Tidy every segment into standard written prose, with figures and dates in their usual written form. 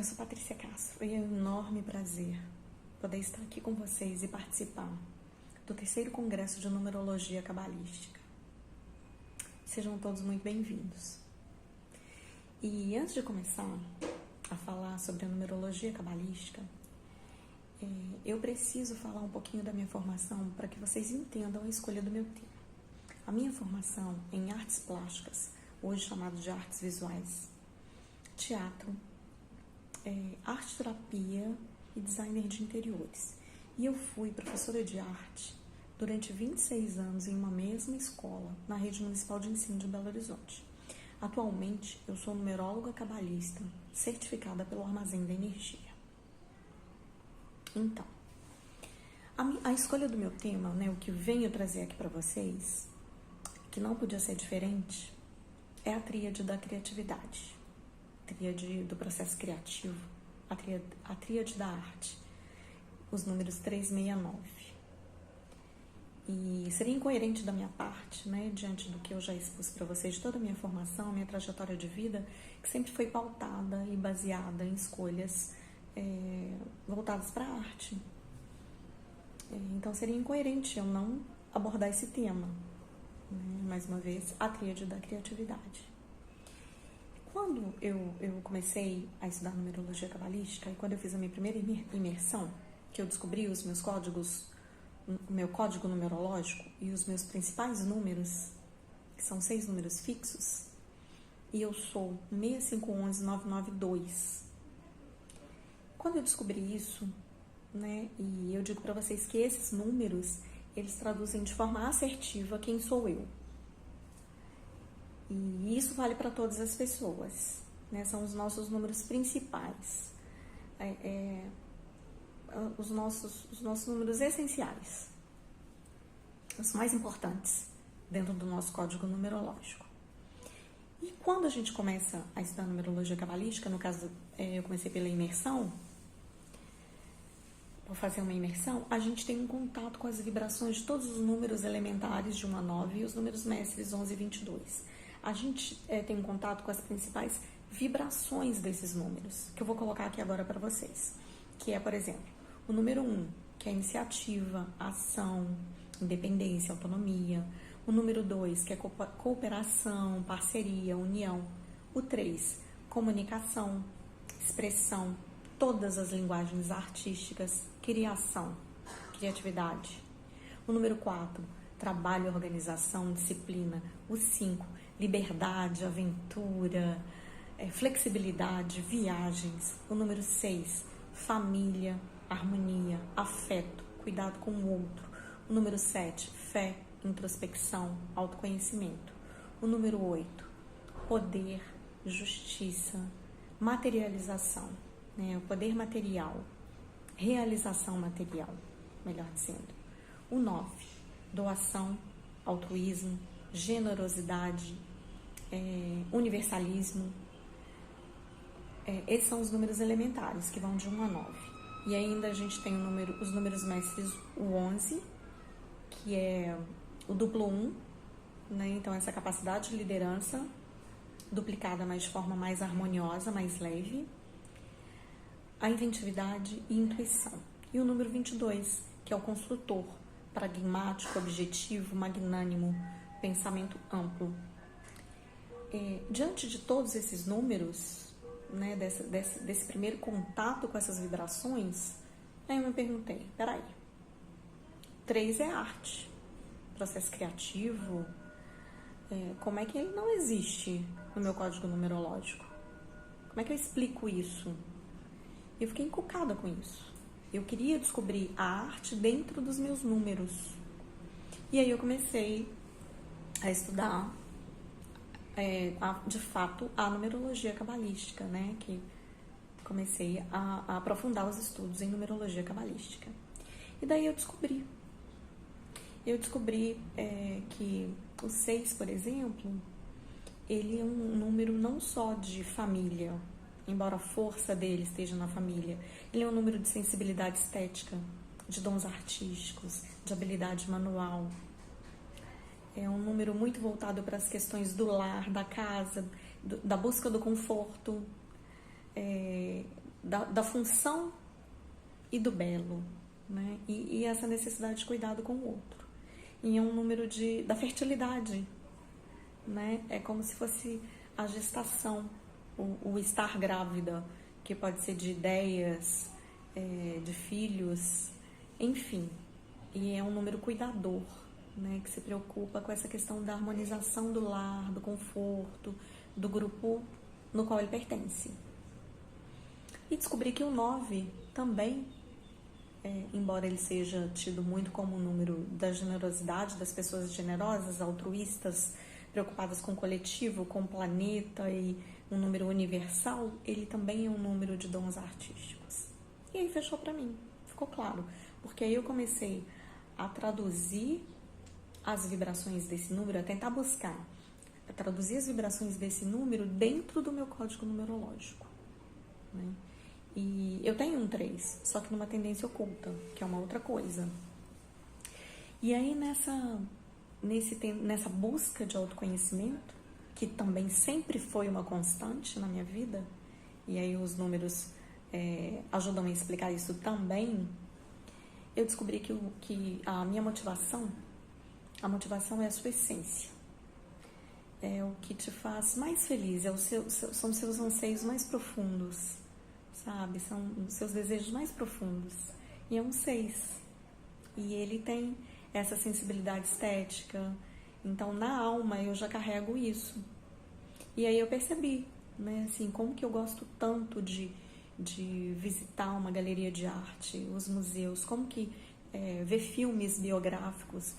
Eu sou Patrícia Castro e é um enorme prazer poder estar aqui com vocês e participar do terceiro Congresso de Numerologia Cabalística. Sejam todos muito bem-vindos. E antes de começar a falar sobre a numerologia cabalística, eu preciso falar um pouquinho da minha formação para que vocês entendam a escolha do meu tema. A minha formação é em artes plásticas, hoje chamado de artes visuais, teatro, arte-terapia e designer de interiores. E eu fui professora de arte durante 26 anos em uma mesma escola, na Rede Municipal de Ensino de Belo Horizonte. Atualmente, eu sou numeróloga cabalista, certificada pelo Armazém da Energia. Então, a escolha do meu tema, o que venho trazer aqui para vocês, que não podia ser diferente, é a tríade da criatividade. Tríade do processo criativo, a tríade da arte, os números 369. E seria incoerente da minha parte, diante do que eu já expus para vocês, de toda a minha formação, minha trajetória de vida, que sempre foi pautada e baseada em escolhas voltadas para a arte. Então seria incoerente eu não abordar esse tema, mais uma vez, a tríade da criatividade. Quando eu comecei a estudar numerologia cabalística e quando eu fiz a minha primeira imersão, que eu descobri os meus códigos, o meu código numerológico e os meus principais números, que são 6 números fixos, e eu sou 6511992. Quando eu descobri isso, e eu digo para vocês que esses números, eles traduzem de forma assertiva quem sou eu. E isso vale para todas as pessoas, São os nossos números principais, os nossos números essenciais, os mais importantes dentro do nosso código numerológico. E quando a gente começa a estudar numerologia cabalística, no caso, eu comecei pela imersão, por fazer uma imersão, a gente tem um contato com as vibrações de todos os números elementares de 1 a 9 e os números mestres 11 e 22. A gente tem um contato com as principais vibrações desses números, que eu vou colocar aqui agora para vocês. Que é, por exemplo, o número 1, que é iniciativa, ação, independência, autonomia. O número 2, que é cooperação, parceria, união. O 3, comunicação, expressão, todas as linguagens artísticas, criação, criatividade. O número 4, trabalho, organização, disciplina. O 5, liberdade, aventura, flexibilidade, viagens. O número 6, família, harmonia, afeto, cuidado com o outro. O número 7, fé, introspecção, autoconhecimento. O número 8, poder, justiça, materialização, o poder material, realização material, melhor dizendo. O 9, doação, altruísmo, generosidade, universalismo. Esses são os números elementares, que vão de 1 a 9. E ainda a gente tem os números mestres, o 11, que é o duplo 1, Então essa capacidade de liderança duplicada, mas de forma mais harmoniosa, mais leve. A inventividade e intuição. E o número 22, que é o construtor, pragmático, objetivo, magnânimo, pensamento amplo. Diante de todos esses números, desse primeiro contato com essas vibrações, aí eu me perguntei, peraí, 3 é arte, processo criativo, como é que ele não existe no meu código numerológico? Como é que eu explico isso? Eu fiquei encucada com isso. Eu queria descobrir a arte dentro dos meus números. E aí eu comecei a estudar, de fato, a numerologia cabalística, Que comecei a aprofundar os estudos em numerologia cabalística. E daí eu descobri que o 6, por exemplo, ele é um número não só de família, embora a força dele esteja na família. Ele é um número de sensibilidade estética, de dons artísticos, de habilidade manual. É um número muito voltado para as questões do lar, da casa, da busca do conforto, da função e do belo, né? E essa necessidade de cuidado com o outro. E é um número da fertilidade, né? É como se fosse a gestação, o estar grávida, que pode ser de ideias, de filhos, enfim. E é um número cuidador, né? Que se preocupa com essa questão da harmonização do lar, do conforto, do grupo no qual ele pertence. E descobri que o 9 também, embora ele seja tido muito como um número da generosidade, das pessoas generosas, altruístas, preocupadas com o coletivo, com o planeta e um número universal, ele também é um número de dons artísticos. E aí fechou pra mim, ficou claro. Porque aí eu comecei a traduzir as vibrações desse número, a tentar buscar, a traduzir as vibrações desse número dentro do meu código numerológico, né? E eu tenho um 3, só que numa tendência oculta, que é uma outra coisa. E aí nessa busca de autoconhecimento, que também sempre foi uma constante na minha vida, e aí os números ajudam a explicar isso também, eu descobri que a minha motivação, a motivação é a sua essência. É o que te faz mais feliz, são os seus anseios mais profundos, sabe? São os seus desejos mais profundos. E é um 6. E ele tem essa sensibilidade estética. Então, na alma, eu já carrego isso. E aí eu percebi, né? Assim, como que eu gosto tanto de visitar uma galeria de arte, os museus, como que ver filmes biográficos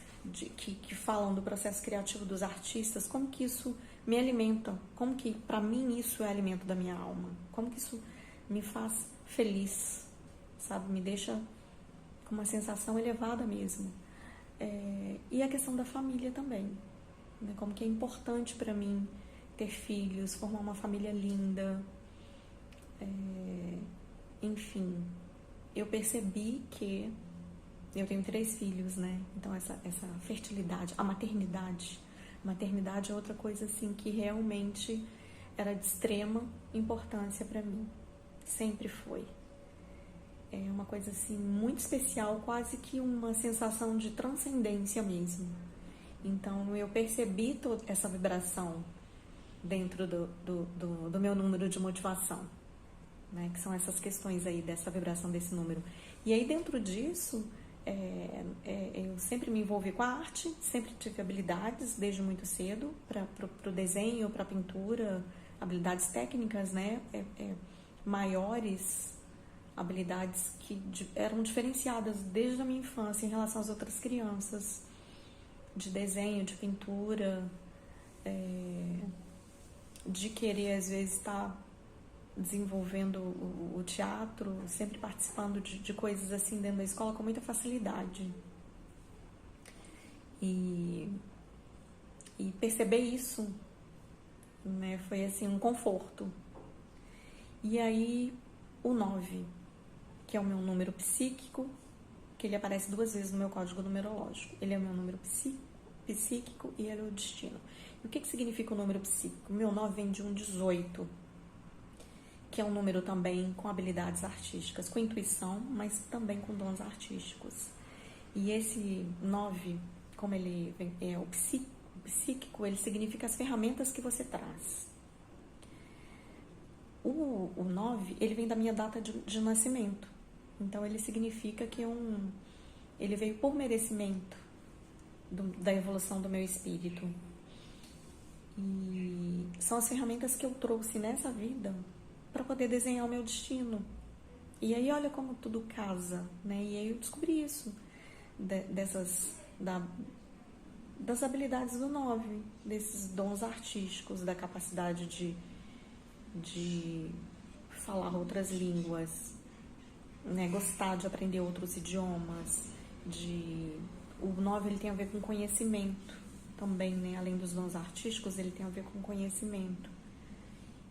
que falam do processo criativo dos artistas, como que isso me alimenta, como que para mim isso é alimento da minha alma, como que isso me faz feliz, sabe, me deixa com uma sensação elevada mesmo. E a questão da família também, né? Como que é importante para mim ter filhos, formar uma família linda. Enfim, eu percebi que eu tenho 3 filhos, né? Então essa fertilidade, a maternidade é outra coisa assim que realmente era de extrema importância para mim, sempre foi. É uma coisa assim muito especial, quase que uma sensação de transcendência mesmo. Então eu percebi toda essa vibração dentro do meu número de motivação, né? Que são essas questões aí dessa vibração desse número. E aí dentro disso, eu sempre me envolvi com a arte, sempre tive habilidades desde muito cedo para o desenho, para a pintura, habilidades técnicas, né? Maiores habilidades que eram diferenciadas desde a minha infância em relação às outras crianças, de desenho, de pintura, de querer às vezes estar desenvolvendo o teatro, sempre participando de coisas assim dentro da escola com muita facilidade. E perceber isso, né, foi assim um conforto. E aí o 9, que é o meu número psíquico, que ele aparece 2 vezes no meu código numerológico. Ele é o meu número psíquico e ele é o destino. E o que significa o número psíquico? O meu 9 vem de um 18, que é um número também com habilidades artísticas, com intuição, mas também com dons artísticos. E esse 9, como ele é o psíquico, ele significa as ferramentas que você traz. O 9, ele vem da minha data de nascimento. Então, ele significa que ele veio por merecimento da evolução do meu espírito. E são as ferramentas que eu trouxe nessa vida para poder desenhar o meu destino. E aí, olha como tudo casa, né? E aí eu descobri isso, das habilidades do 9, desses dons artísticos, da capacidade de falar outras línguas, né? Gostar de aprender outros idiomas. O 9 ele tem a ver com conhecimento também, né? Além dos dons artísticos, ele tem a ver com conhecimento.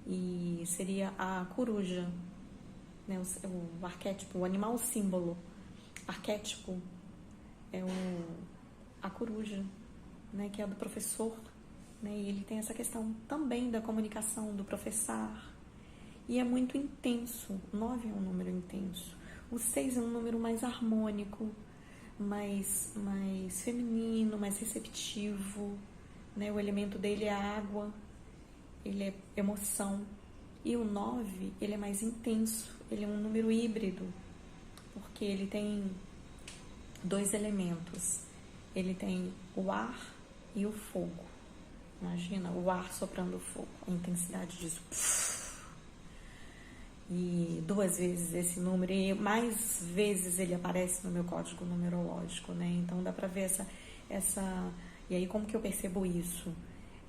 E seria a coruja, né? O arquétipo, o animal símbolo. Arquétipo é a coruja, né? Que é a do professor, né? E ele tem essa questão também da comunicação, do professar. e é muito intenso. 9 é um número intenso. O 6 é um número mais harmônico, mais feminino, mais receptivo, né? O elemento dele é água, ele é emoção. E o 9, ele é mais intenso, ele é um número híbrido, porque ele tem 2 elementos. Ele tem o ar e o fogo. Imagina o ar soprando o fogo, a intensidade disso. E 2 vezes esse número, e mais vezes ele aparece no meu código numerológico, né? Então dá pra ver essa... E aí como que eu percebo isso?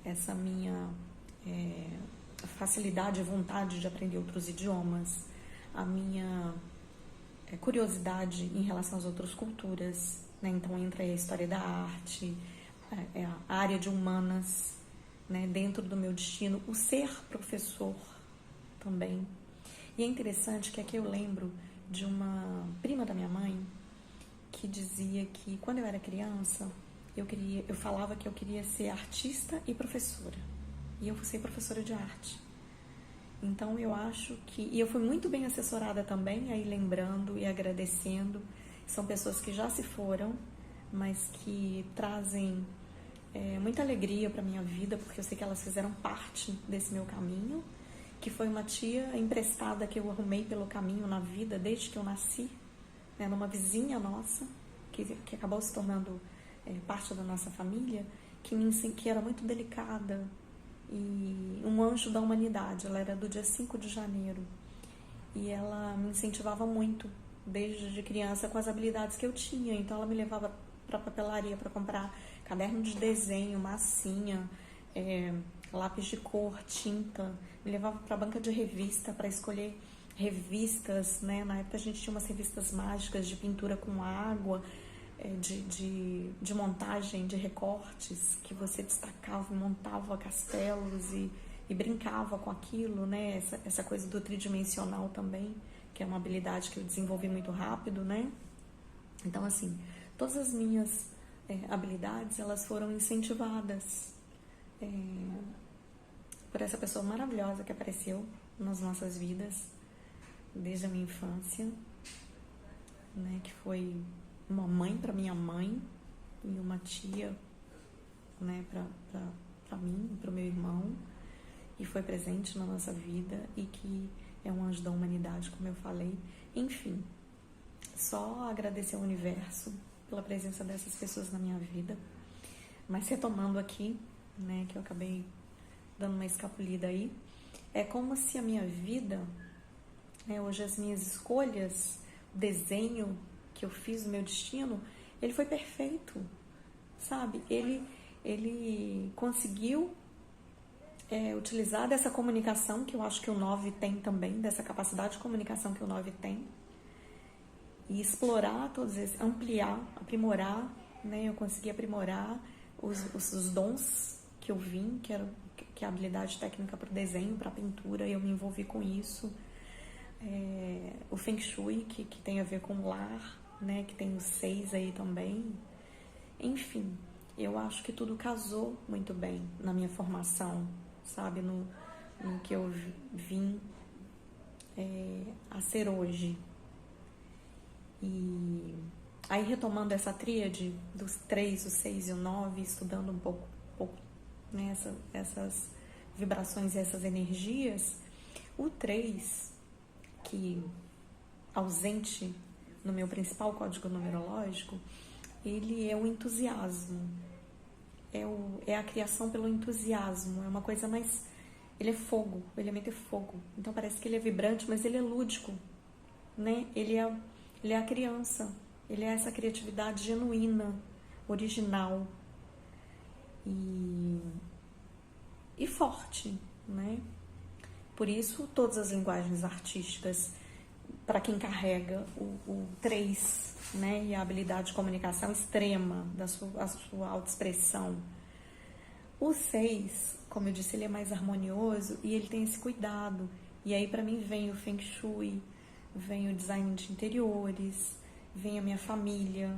Essa minha facilidade e vontade de aprender outros idiomas, a minha curiosidade em relação às outras culturas, né? Então entra aí a história da arte, a área de humanas, né? Dentro do meu destino, o ser professor também. E é interessante que aqui eu lembro de uma prima da minha mãe que dizia que quando eu era criança eu falava que eu queria ser artista e professora, e eu fui ser professora de arte. Então eu acho que... E eu fui muito bem assessorada também, aí lembrando e agradecendo. São pessoas que já se foram, mas que trazem muita alegria para minha vida, porque eu sei que elas fizeram parte desse meu caminho, que foi uma tia emprestada que eu arrumei pelo caminho na vida desde que eu nasci, né, numa vizinha nossa, que acabou se tornando parte da nossa família, que era muito delicada, e um anjo da humanidade. Ela era do dia 5 de janeiro e ela me incentivava muito desde criança com as habilidades que eu tinha. Então ela me levava para papelaria para comprar caderno de desenho, massinha, lápis de cor, tinta, me levava para a banca de revista para escolher revistas, né? Na época a gente tinha umas revistas mágicas de pintura com água, de montagem, de recortes, que você destacava e montava castelos e brincava com aquilo, né? Essa coisa do tridimensional também, que é uma habilidade que eu desenvolvi muito rápido, né? Então, assim, todas as minhas habilidades, elas foram incentivadas por essa pessoa maravilhosa que apareceu nas nossas vidas desde a minha infância, né? Que foi uma mãe para minha mãe e uma tia, né, para mim, para o meu irmão, e foi presente na nossa vida e que é um anjo da humanidade, como eu falei. Enfim, só agradecer ao universo pela presença dessas pessoas na minha vida. Mas retomando aqui, né, que eu acabei dando uma escapulida aí, é como se a minha vida, né, hoje as minhas escolhas, o desenho que eu fiz, o meu destino, ele foi perfeito, sabe? Ele conseguiu utilizar dessa comunicação que eu acho que o 9 tem também, dessa capacidade de comunicação que o 9 tem, e explorar todos esses, ampliar, aprimorar, né? Eu consegui aprimorar os dons que eu vim, que é a habilidade técnica para o desenho, para a pintura, e eu me envolvi com isso. O Feng Shui, que tem a ver com o lar, né? Que tem os 6 aí também. Enfim, eu acho que tudo casou muito bem na minha formação, sabe? No que eu vim a ser hoje. E aí, retomando essa tríade dos 3, o 6 e o 9, estudando um pouco né, essas vibrações e essas energias, o 3, que ausente no meu principal código numerológico, ele é o entusiasmo, é a criação pelo entusiasmo, é uma coisa mais... Ele é fogo, o elemento é fogo, então parece que ele é vibrante, mas ele é lúdico, né? Ele é a criança, ele é essa criatividade genuína, original e forte, né? Por isso, todas as linguagens artísticas, para quem carrega o 3, né, e a habilidade de comunicação extrema a sua autoexpressão. O 6, como eu disse, ele é mais harmonioso e ele tem esse cuidado. E aí, para mim, vem o Feng Shui, vem o design de interiores, vem a minha família,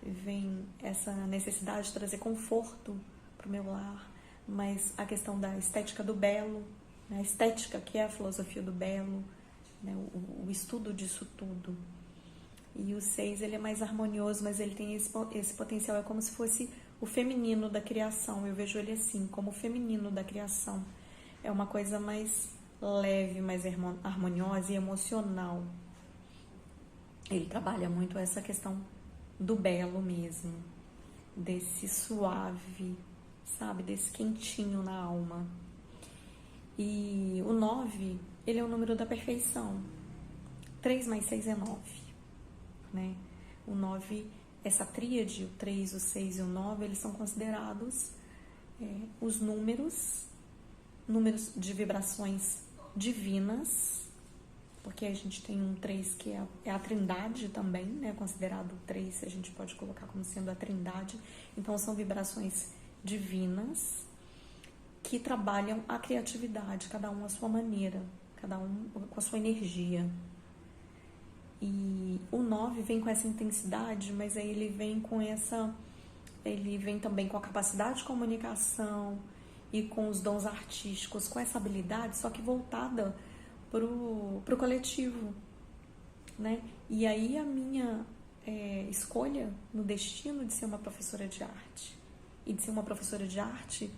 vem essa necessidade de trazer conforto para o meu lar, mas a questão da estética do belo, A estética, que é a filosofia do belo, né? O estudo disso tudo. E o 6, ele é mais harmonioso, mas ele tem esse potencial, é como se fosse o feminino da criação. Eu vejo ele assim, como o feminino da criação. É uma coisa mais leve, mais harmoniosa e emocional. Ele trabalha muito essa questão do belo mesmo, desse suave, sabe, desse quentinho na alma. E o 9, ele é o número da perfeição. 3 mais 6 é 9, né? O 9, essa tríade, o 3, o 6 e o 9, eles são considerados os números de vibrações divinas, porque a gente tem um 3 que é a trindade também, né? Considerado o 3, a gente pode colocar como sendo a trindade. Então, são vibrações divinas que trabalham a criatividade, cada um à sua maneira, cada um com a sua energia. E o 9 vem com essa intensidade, mas aí ele vem também com a capacidade de comunicação e com os dons artísticos, com essa habilidade, só que voltada pro coletivo, né? E aí a minha escolha no destino de ser uma professora de arte, e de ser uma professora de arte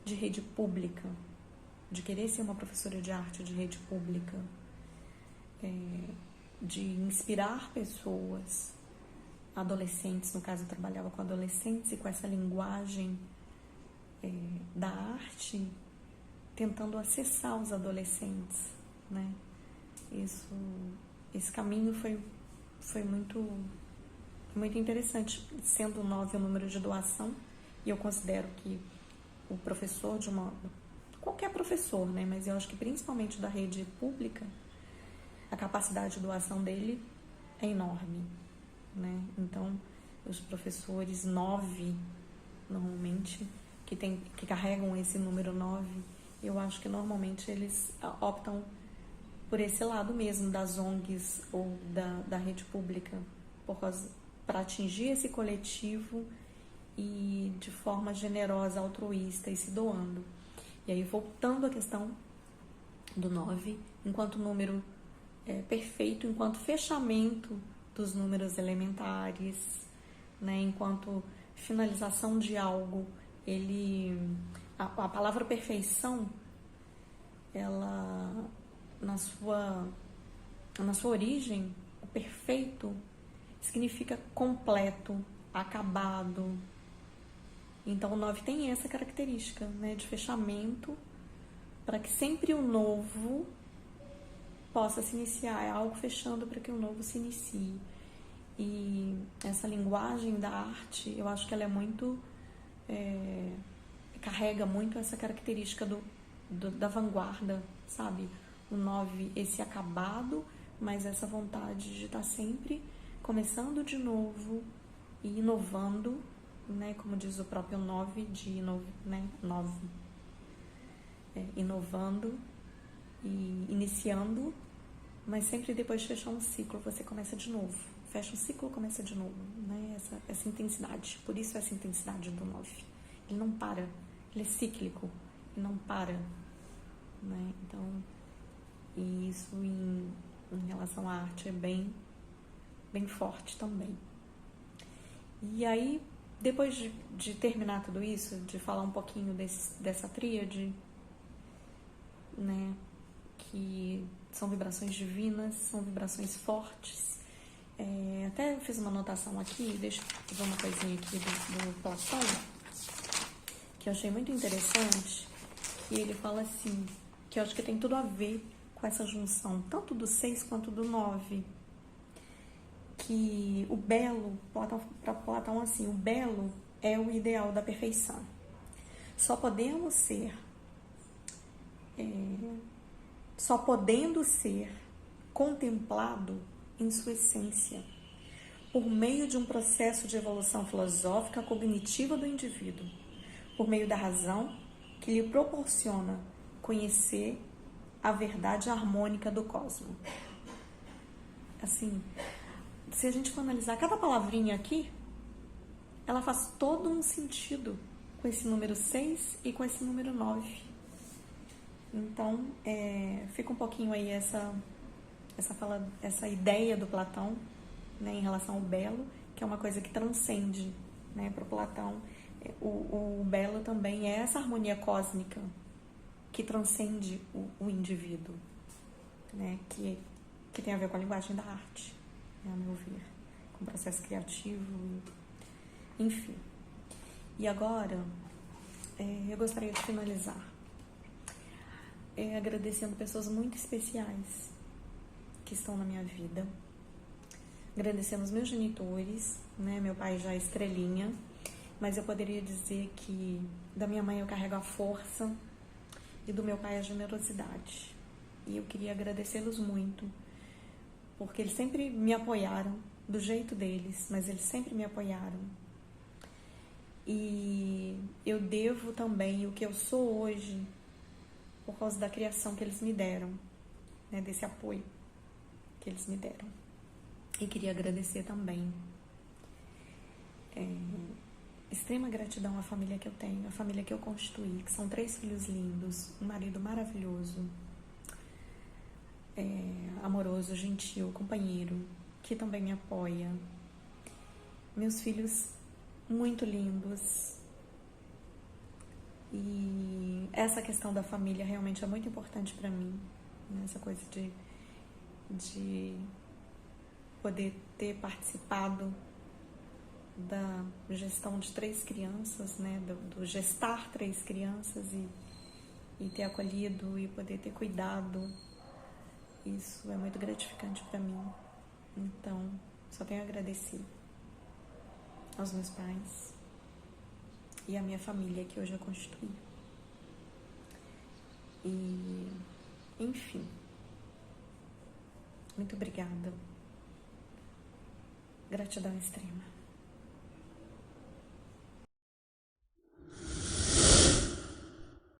de rede pública, de querer ser uma professora de arte de rede pública, de inspirar pessoas, adolescentes, no caso eu trabalhava com adolescentes, e com essa linguagem da arte, tentando acessar os adolescentes, né? Esse caminho foi muito interessante, sendo o 9 o número de doação, e eu considero que o professor qualquer professor, né? Mas eu acho que principalmente da rede pública, a capacidade de doação dele é enorme, né? Então, os professores 9, normalmente, que carregam esse número 9, eu acho que normalmente eles optam por esse lado mesmo, das ONGs ou da rede pública, para atingir esse coletivo e de forma generosa, altruísta, e se doando. E aí, voltando à questão do 9, enquanto número perfeito, enquanto fechamento dos números elementares, né, enquanto finalização de algo, a palavra perfeição, ela, na sua origem, o perfeito significa completo, acabado. Então o 9 tem essa característica, né, de fechamento, para que sempre o novo possa se iniciar, é algo fechando para que o novo se inicie. E essa linguagem da arte, eu acho que ela é muito carrega muito essa característica da vanguarda, sabe? O 9, esse acabado, mas essa vontade de estar sempre começando de novo e inovando, né? Como diz o próprio 9, né? 9. Inovando e iniciando, mas sempre depois de fechar um ciclo, você começa de novo. Fecha um ciclo, começa de novo, né? Essa intensidade. Por isso essa intensidade do 9. Ele não para, ele é cíclico, ele não para, né? Então, e isso em relação à arte é bem forte também. E aí, depois de terminar tudo isso, de falar um pouquinho dessa tríade, né, que são vibrações divinas, são vibrações fortes. Até eu fiz uma anotação aqui, deixa eu ver uma coisinha aqui do Platão, que eu achei muito interessante, que ele fala assim, que eu acho que tem tudo a ver com essa junção, tanto do 6 quanto do 9, que o belo, para Platão assim, o belo é o ideal da perfeição. Só podendo ser contemplado em sua essência, por meio de um processo de evolução filosófica cognitiva do indivíduo, por meio da razão que lhe proporciona conhecer a verdade harmônica do cosmos. Assim, se a gente for analisar cada palavrinha aqui, ela faz todo um sentido com esse número 6 e com esse número 9. Então, fica um pouquinho aí essa ideia do Platão, né, em relação ao belo, que é uma coisa que transcende, né, para o Platão. O belo também é essa harmonia cósmica que transcende o indivíduo, né, que tem a ver com a linguagem da arte, né, a meu ver, com o processo criativo, enfim. E agora, eu gostaria de finalizar agradecendo pessoas muito especiais que estão na minha vida, agradecendo os meus genitores, né? Meu pai já é estrelinha, mas eu poderia dizer que da minha mãe eu carrego a força e do meu pai a generosidade. E eu queria agradecê-los muito, porque eles sempre me apoiaram do jeito deles, mas eles sempre me apoiaram. E eu devo também o que eu sou hoje por causa da criação que eles me deram, né, desse apoio que eles me deram. E queria agradecer também extrema gratidão à família que eu tenho, à família que eu constituí, que são 3 filhos lindos, um marido maravilhoso, amoroso, gentil, companheiro, que também me apoia, meus filhos muito lindos. E essa questão da família realmente é muito importante para mim, né? Essa coisa de poder ter participado da gestão de 3 crianças, né? Do gestar 3 crianças e ter acolhido e poder ter cuidado. Isso é muito gratificante para mim. Então, só tenho a agradecer aos meus pais e à minha família que hoje eu constituí. E, enfim, muito obrigada. Gratidão extrema.